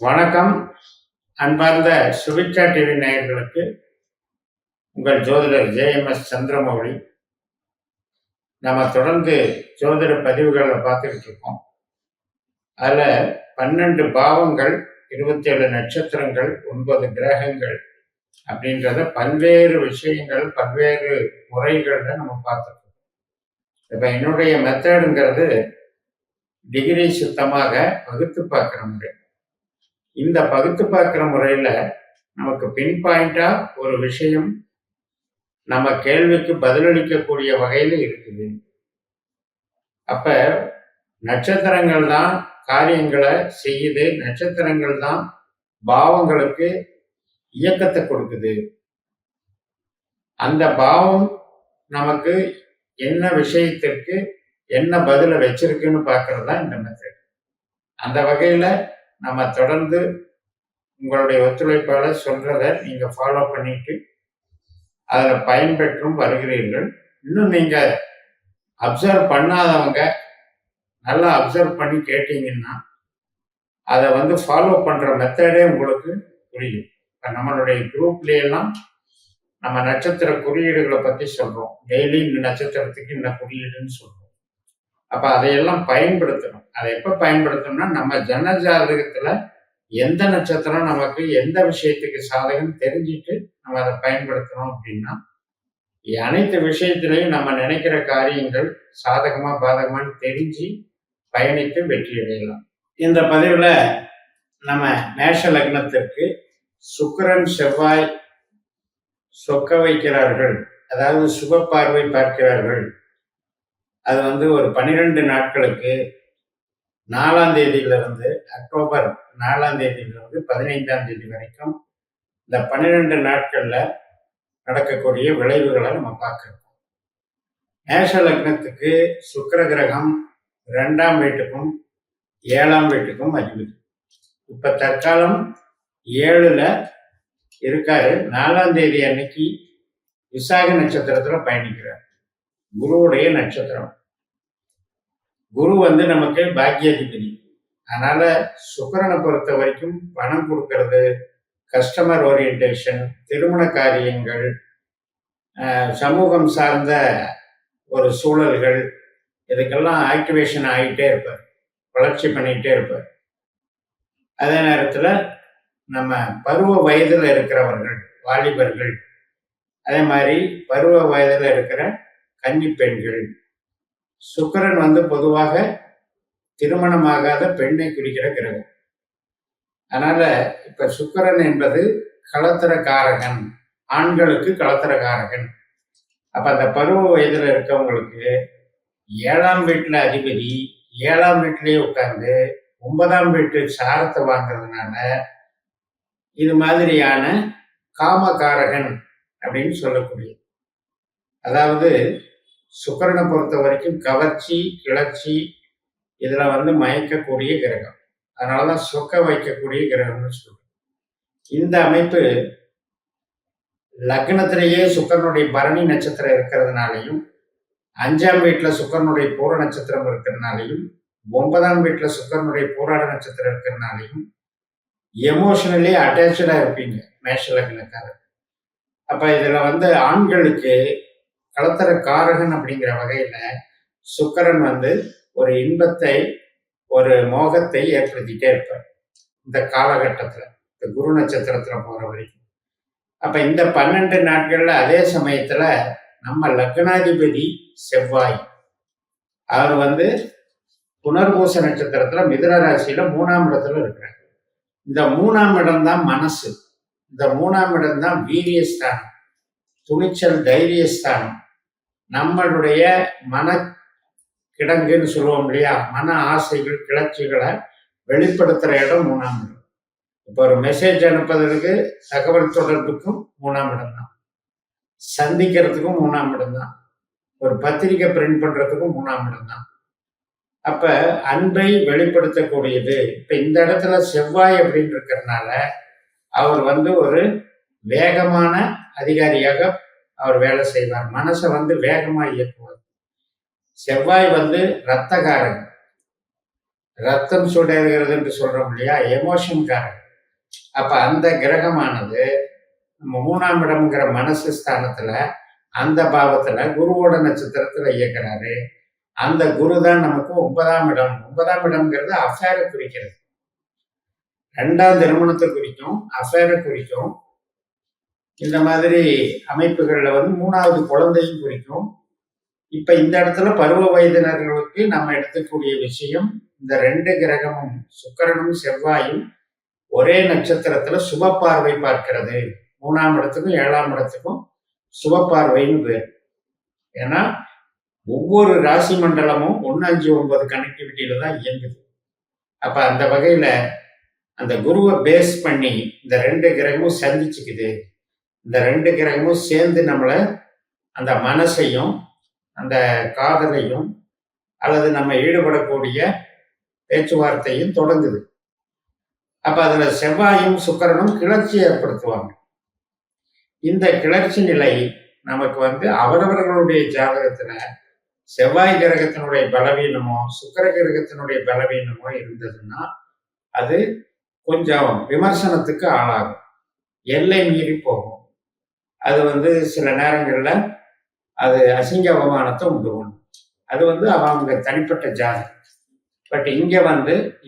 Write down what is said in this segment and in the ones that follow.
வணக்கம். அன்பார்ந்த சுபிக்ஷா டிவி நேயர்களுக்கு உங்கள் ஜோதிடர் JMS சந்திரமௌழி. நம்ம தொடர்ந்து ஜோதிட பதிவுகளை பார்த்துக்கிட்டு இருக்கோம். அதில் 12 பாவங்கள், 27 நட்சத்திரங்கள், 9 கிரகங்கள் அப்படின்றத பல்வேறு விஷயங்கள், பல்வேறு முறைகளில் நம்ம பார்த்துருக்கோம். இப்போ என்னுடைய மெத்தடுங்கிறது டிகிரி சுத்தமாக பகுத்து பார்க்குற முறை. இந்த பகுத்து பார்க்குற முறையில் நமக்கு பின் பாயிண்டா ஒரு விஷயம் நம்ம கேள்விக்கு பதிலளிக்கக்கூடிய வகையில் இருக்குது. அப்ப நட்சத்திரங்கள் தான் காரியங்களை செய்யுது, நட்சத்திரங்கள் தான் பாவங்களுக்கு இயக்கத்தை கொடுக்குது. அந்த பாவம் நமக்கு என்ன விஷயத்திற்கு என்ன பதிலை வச்சிருக்குன்னு பார்க்கறது தான் இந்த மெத்தட். அந்த வகையில் நம்ம தொடர்ந்து உங்களுடைய ஒத்துழைப்பால சொல்றதை நீங்க ஃபாலோ பண்ணிட்டு அதில் பயன்பெற்றும் வருகிறீர்கள். இன்னும் நீங்க அப்சர்வ் பண்ணாதவங்க நல்லா அப்சர்வ் பண்ணி கேட்டீங்கன்னா அதை ஃபாலோ பண்ற மெத்தடே உங்களுக்கு புரியும். இப்போ நம்மளுடைய குரூப்லாம் நம்ம நட்சத்திர குறியீடுகளை பத்தி சொல்றோம். டெய்லி இந்த நட்சத்திரத்துக்கு இந்த குறியீடுன்னு சொல்றோம். அப்ப அதையெல்லாம் பயன்படுத்தணும். அதை எப்ப பயன்படுத்தணும்னா நம்ம ஜனஜாதகத்துல எந்த நட்சத்திரம் நமக்கு எந்த விஷயத்துக்கு சாதகம் தெரிஞ்சுட்டு நம்ம அதை பயன்படுத்தணும் அப்படின்னா அனைத்து விஷயத்திலையும் நம்ம நினைக்கிற காரியங்கள் சாதகமா பாதகமானு தெரிஞ்சு பயணித்து வெற்றி அடையலாம். இந்த பதிவுல நம்ம மேஷ லக்னத்திற்கு சுக்கிரன் செவ்வாய் சொக்க வைக்கிறார்கள், அதாவது சுப பார்வை பார்க்கிறார்கள். அது ஒரு 12 நாட்களுக்கு 4ஆம் தேதியிலிருந்து அக்டோபர் 4ஆம் தேதியிலிருந்து 15ஆம் தேதி வரைக்கும் இந்த 12 நாட்கள்ல நடக்கக்கூடிய விளைவுகளை நம்ம பார்க்கிறோம். மேஷ லக்னத்துக்கு சுக்கிர கிரகம் 2ஆம் வீட்டுக்கும் 7ஆம் வீட்டுக்கும் அதிபதி. இப்ப தற்காலம் 7ல இருக்காரு. 4ஆம் தேதி அன்னைக்கு விசாக நட்சத்திரத்துல பயணிக்கிறார். குருவுடைய நட்சத்திரம். குரு நமக்கு பாக்கியாதிபதி. அதனால சுக்கிரனை பொறுத்த வரைக்கும் பணம் கொடுக்கறது, கஸ்டமர் ஓரியன்டேஷன், திருமண காரியங்கள், சமூகம் சார்ந்த ஒரு சூழல்கள், இதுக்கெல்லாம் ஆக்டிவேஷன் ஆகிட்டே இருப்பார், வளர்ச்சி பண்ணிகிட்டே இருப்பார். அதே நேரத்தில் நம்ம பருவ வயதில் இருக்கிறவர்கள், வாலிபர்கள், அதே மாதிரி பருவ வயதில் இருக்கிற கன்னி பெண்கள். சுக்கிரன் பொதுவாக திருமணமாகாத பெண்ணை குறிக்கிற கிரகம். அதனால இப்ப சுக்கிரன் என்பது களத்திரக்காரகன், ஆண்களுக்கு களத்திரக்காரகன். அப்ப அந்த பருவ வயதுல இருக்கவங்களுக்கு 7ஆம் வீட்டுல அதிபதி 7ஆம் வீட்டிலேயே உட்கார்ந்து 9ஆம் வீட்டு சாரத்தை வாங்குறதுனால இது மாதிரியான காமகாரகன் அப்படின்னு சொல்லக்கூடிய, அதாவது சுக்கிரனை பொறுத்த வரைக்கும் கவர்ச்சி, கிளர்ச்சி, இதுல மயக்கக்கூடிய கிரகம். அதனாலதான் சொக்க வைக்கக்கூடிய கிரகம்னு சொல்றோம். இந்த அமைப்பு லக்னத்திலேயே சுக்கிரனுடைய பரணி நட்சத்திரம் இருக்கிறதுனாலையும், 5ஆம் வீட்டுல சுக்கிரனுடைய பூர நட்சத்திரம் இருக்கிறதுனாலையும், 9ஆம் வீட்டுல சுக்கிரனுடைய பூராட நட்சத்திரம் இருக்கிறதுனாலையும் எமோஷனலி அட்டாச்சா இருப்பீங்க மேஷ லக்னக்காரர். அப்ப இதுல ஆண்களுக்கு களத்திர காரகன் அப்படிங்கிற வகையில சுக்கிரன் ஒரு இன்பத்தை, ஒரு மோகத்தை ஏற்படுத்திட்டே இருப்பார் இந்த காலகட்டத்துல, இந்த குரு நட்சத்திரத்துல போற வரைக்கும். அப்ப இந்த 12 நாட்கள்ல அதே சமயத்துல நம்ம லக்னாதிபதி செவ்வாய் அவர் புனர்பூச நட்சத்திரத்துல மிதுன ராசியில 3ஆம் இடத்துல இருக்கிறார். இந்த 3ஆம் இடம் தான் மனசு. இந்த 3ஆம் இடம் தான் வீரியஸ்தானம், துணிச்சல், தைரியஸ்தானம். நம்மளுடைய மன கிடங்குன்னு சொல்லுவோம் இல்லையா, மன ஆசைகள், கிளர்ச்சிகளை வெளிப்படுத்துற இடம் 3ஆம் இடம். இப்போ ஒரு மெசேஜ் அனுப்புவதற்கு, தகவல் தொடர்புக்கும் 3ஆம் இடம் தான், சந்திக்கிறதுக்கும் 3ஆம் இடம் தான், ஒரு பத்திரிகை பிரிண்ட் பண்றதுக்கும் 3ஆம் இடம் தான். அப்ப அன்பை வெளிப்படுத்தக்கூடியது. இப்ப இந்த இடத்துல செவ்வாய் அப்படின்னு இருக்கிறதுனால அவர் ஒரு வேகமான அதிகாரியாக அவர் வேலை செய்வார். மனசை வேகமா இயக்குவார். செவ்வாய் ரத்தகாரன். ரத்தம் சுடர்கிறது என்று சொல்றோம் இல்லையா, எமோஷன்காரன். அப்ப அந்த கிரகமானது நம்ம 3ஆம் இடம்ங்கிற மனசு ஸ்தானத்துல, அந்த பாவத்துல குருவோட நட்சத்திரத்துல இயக்குறாரு. அந்த குரு தான் நமக்கு 9ஆம் இடம். 9ஆம் இடம்ங்கிறது அஃபேரை குறிக்கிறது. 2ஆம் திருமணத்தை குறிக்கும், அஃபேரை குறிக்கும். இந்த மாதிரி அமைப்புகள்ல 3வது குழந்தையும் குறிக்கும். இப்ப இந்த இடத்துல பருவ வயதினர்களுக்கு நம்ம எடுத்துக்கூடிய விஷயம், இந்த 2 கிரகமும் சுக்கிரனும் செவ்வாயும் ஒரே நட்சத்திரத்துல சுப பார்வை பார்க்கிறது. 3ஆம் இடத்துக்கும் 7ஆம் இடத்துக்கும் சுப பார்வைன்னு பேர். ஏன்னா ஒவ்வொரு ராசி மண்டலமும் 1, 5, 9 கனெக்டிவிட்டியில தான் இயங்குது. அப்ப அந்த வகையில அந்த குருவை பேஸ் பண்ணி இந்த 2 கிரகமும் சந்திச்சுக்குது. இந்த 2 கிரகமும் சேர்ந்து நம்மளை அந்த மனசையும் அந்த காதலையும் அல்லது நம்ம ஈடுபடக்கூடிய பேச்சுவார்த்தையும் தொடங்குது. அப்ப அதுல செவ்வாயும் சுக்கிரனும் கிளர்ச்சி ஏற்படுத்துவாங்க. இந்த கிளர்ச்சி நிலை நமக்கு அவரவர்களுடைய ஜாதகத்துல செவ்வாய் கிரகத்தினுடைய பலவீனமோ சுக்கிர கிரகத்தினுடைய பலவீனமோ இருந்ததுன்னா அது கொஞ்சம் விமர்சனத்துக்கு ஆளாகும், எல்லை மீறி போகும். அது சில நேரங்கள்ல அது அசிங்க அவமானத்தை உண்டு பண்ணும். அது அவங்க தனிப்பட்ட ஜாதகம். பட் இங்க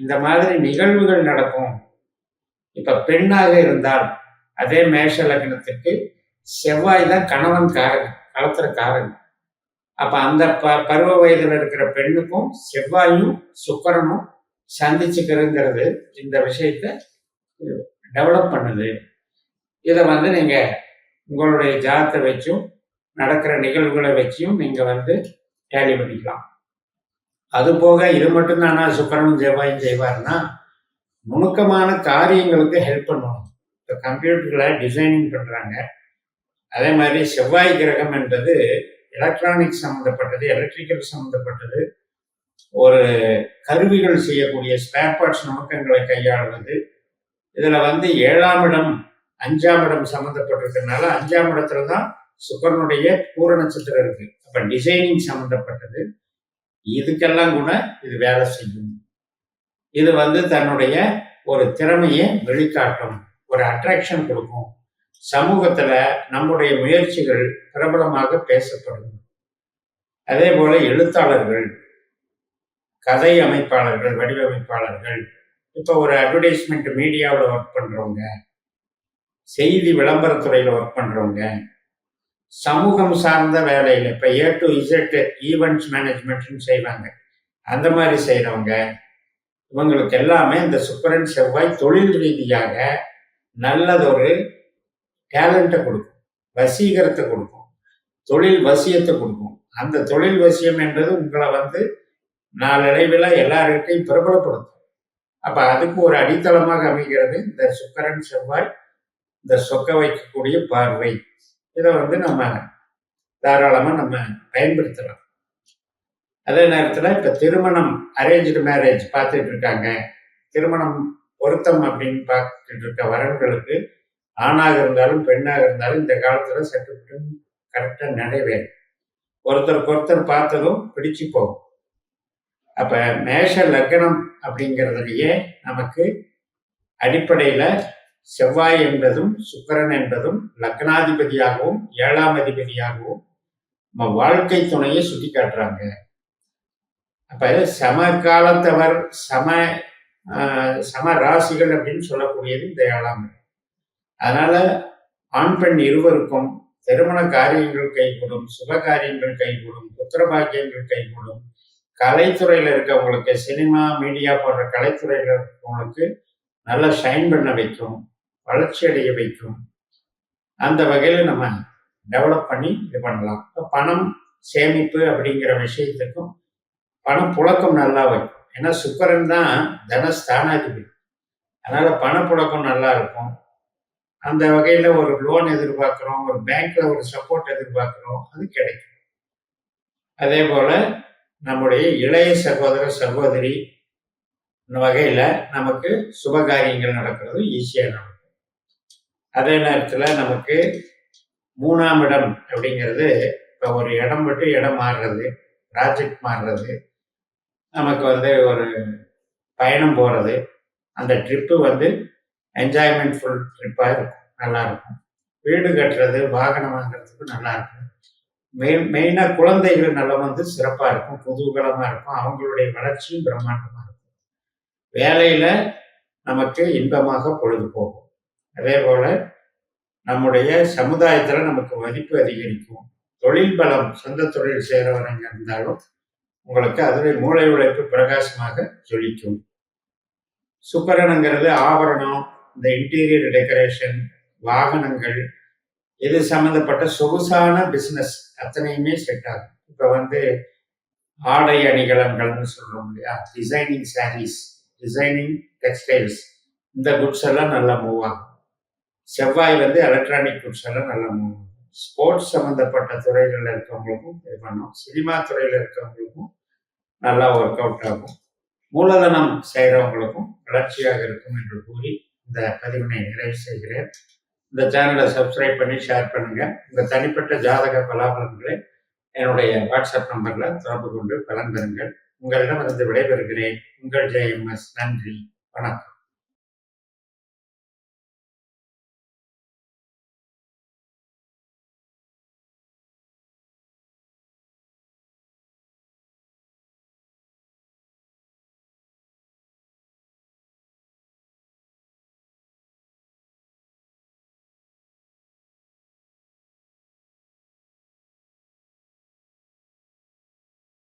இந்த மாதிரி நிகழ்வுகள் நடக்கும். இப்ப பெண்ணாக இருந்தால் அதே மேஷ லக்னத்துக்கு செவ்வாய் தான் கணவன் காரன், கலத்துற காரன். அப்ப அந்த பருவ வயதுல இருக்கிற பெண்ணுக்கும் செவ்வாயும் சுக்கிரனும் சந்திச்சுக்கிறதுங்கிறது இந்த விஷயத்த டெவலப் பண்ணுது. இதை நீங்க உங்களுடைய ஜாதத்தை வச்சும் நடக்கிற நிகழ்வுகளை வச்சியும் நீங்க டேலி பண்ணிக்கலாம். அது போக இது மட்டும்தானா சுக்கிரனும் செவ்வாயும் செய்வார்னா, நுணுக்கமான காரியங்களுக்கு ஹெல்ப் பண்ணுவாங்க. இப்போ கம்ப்யூட்டர்ல டிசைனிங் பண்றாங்க, அதே மாதிரி செவ்வாய் கிரகம் என்பது எலக்ட்ரானிக்ஸ் சம்மந்தப்பட்டது, எலக்ட்ரிக்கல் சம்மந்தப்பட்டது, ஒரு கருவிகள் செய்யக்கூடிய ஸ்பேர் பார்ட்ஸ் நுணுக்கங்களை கையாளுவது. இதுல 7ஆம் இடம் 5ஆம் இடம் சம்மந்தப்பட்டிருக்கிறதுனால 5ஆம் இடத்துல தான் சுக்கிரனுடைய பூர நட்சத்திரம் இருக்கு. அப்ப டிசைனிங் சம்மந்தப்பட்டது. இதுக்கெல்லாம் கூட இது வேலை செய்யும். இது தன்னுடைய ஒரு திறமையை வெளிக்காட்டும், ஒரு அட்ராக்ஷன் கொடுக்கும். சமூகத்துல நம்முடைய முயற்சிகள் பிரபலமாக பேசப்படும். அதே போல எழுத்தாளர்கள், கதை அமைப்பாளர்கள், வடிவமைப்பாளர்கள், இப்போ ஒரு அட்வர்டைஸ்மெண்ட் மீடியாவில் ஒர்க் பண்றவங்க, செய்தி விளம்பரத்துறையில் ஒர்க் பண்றவங்க, சமூகம் சார்ந்த வேலையில் இப்போ A to Z ஈவெண்ட்ஸ் மேனேஜ்மெண்ட்னு செய்வாங்க, அந்த மாதிரி செய்கிறவங்க, இவங்களுக்கு எல்லாமே இந்த சுக்கிரன் செவ்வாய் தொழில் ரீதியாக நல்லதொரு டேலண்ட்டை கொடுக்கும், வசீகரத்தை கொடுக்கும், தொழில் வசியத்தை கொடுக்கும். அந்த தொழில் வசியம் என்பது உங்களை நாளடைவில் எல்லார்கிட்டையும் பிரபலப்படுத்தும். அப்போ அதுக்கு ஒரு அடித்தளமாக அமைகிறது இந்த சுக்கிரன் செவ்வாய், இந்த சொக்க வைக்கக்கூடிய பார்வை. இதை நம்ம தாராளமாக நம்ம பயன்படுத்தலாம். அதே நேரத்தில் இப்போ திருமணம், அரேஞ்சு மேரேஜ் பார்த்துட்டு இருக்காங்க, திருமணம் பொருத்தம் அப்படின்னு பார்த்துட்டு இருக்க வரன்களுக்கு ஆணாக இருந்தாலும் பெண்ணாக இருந்தாலும் இந்த காலத்தில் சற்று கரெக்டாக நிறைவேறும். ஒருத்தருக்கு ஒருத்தர் பார்த்ததும் பிடிச்சு போகும். அப்ப மேஷ லக்னம் அப்படிங்கிறதுலயே நமக்கு அடிப்படையில செவ்வாய் என்பதும் சுக்கிரன் என்பதும் லக்னாதிபதியாகவும் 7ஆம் அதிபதியாகவும் நம்ம வாழ்க்கை துணையை சுட்டி காட்டுறாங்க. அப்ப சம காலத்தவர், சம ராசிகள் அப்படின்னு சொல்லக்கூடியது இந்த 7ஆம் இடம். அதனால ஆண் பெண் இருவருக்கும் திருமண காரியங்கள் கைகூடும், சுப காரியங்கள் கைகூடும், புத்திர பாக்கியங்கள் கைகூடும். கலைத்துறையில் இருக்கவங்களுக்கு, சினிமா மீடியா போன்ற கலைத்துறையில் இருக்கவங்களுக்கு நல்லா ஷைன் பண்ண வைக்கும், வளர்ச்சி அடைய வைக்கும். அந்த வகையில் நம்ம டெவலப் பண்ணி இது பண்ணலாம். இப்போ பணம் சேமிப்பு அப்படிங்கிற விஷயத்துக்கும் பணம் புழக்கம் நல்லா வைக்கும். ஏன்னா சுக்கிரன் தான் தனஸ்தானாதிபதி. அதனால பணப்புழக்கம் நல்லா இருக்கும். அந்த வகையில் ஒரு லோன் எதிர்பார்க்குறோம், ஒரு பேங்க்ல ஒரு சப்போர்ட் எதிர்பார்க்குறோம், அது கிடைக்கும். அதே போல நம்முடைய இளைய சகோதர சகோதரி வகையில நமக்கு சுபகாரியங்கள் நடக்கிறது ஈஸியாக நடக்கும். அதே நேரத்தில் நமக்கு 3ஆம் இடம் அப்படிங்கிறது இப்போ ஒரு இடம் விட்டு இடம் மாறுறது, ப்ராஜெக்ட் மாறுறது, நமக்கு ஒரு பயணம் போகிறது, அந்த ட்ரிப்பு வந்து என்ஜாய்மெண்ட்ஃபுல் ட்ரிப்பாக இருக்கும், நல்லா இருக்கும். வீடு கட்டுறது, வாகனம் வாங்குறதுக்கு நல்லா இருக்கும். மெயினாக குழந்தைகள் நலம் வந்து சிறப்பாக இருக்கும், குதூகலமாக இருக்கும், அவங்களுடைய வளர்ச்சியும் பிரம்மாண்டமாக இருக்கும். வேலையில் நமக்கு இன்பமாக பொழுது போகும். அதே போல் நம்முடைய சமுதாயத்தில் நமக்கு மதிப்பு அதிகரிக்கும். தொழில் பலம், சொந்த தொழில் செய்கிறவங்க இருந்தாலும் உங்களுக்கு அதில் மூளை உழைப்பு பிரகாசமாக ஜொலிக்கும். சுக்கிரனுங்கிறது ஆபரணம், இந்த இன்டீரியர் டெக்கரேஷன், வாகனங்கள், இது சம்மந்தப்பட்ட சொகுசான பிஸ்னஸ் அத்தனையுமே செட் ஆகும். இப்போ வந்து ஆடை அணிகலன்கள்னு சொல்கிறோம் இல்லையா, டிசைனிங் சாரீஸ், டிசைனிங் டெக்ஸ்டைல்ஸ், இந்த குட்ஸ் எல்லாம் நல்லா மூவ் ஆகும். செவ்வாய் வந்து எலக்ட்ரானிக் குட்ஸ் எல்லாம் நல்லா மூவ் ஆகும். ஸ்போர்ட்ஸ் சம்மந்தப்பட்ட துறைகளில் இருக்கவங்களுக்கும் இது பண்ணும். சினிமா துறையில் இருக்கவங்களுக்கும் நல்லா ஒர்க் அவுட் ஆகும். மூலதனம் செய்கிறவங்களுக்கும் வளர்ச்சியாக இருக்கும் என்று கூறி இந்த பதிவினை நிறைவு செய்கிறேன். இந்த சேனலை சப்ஸ்கிரைப் பண்ணி ஷேர் பண்ணுங்கள். உங்கள் தனிப்பட்ட ஜாதக பலாபலன்களை என்னுடைய வாட்ஸ்அப் நம்பரில் தொடர்பு கொண்டு பலன் பெறுங்கள். உங்களிடம் இருந்து விடைபெறுகிறேன். உங்கள் JMS. நன்றி, வணக்கம்.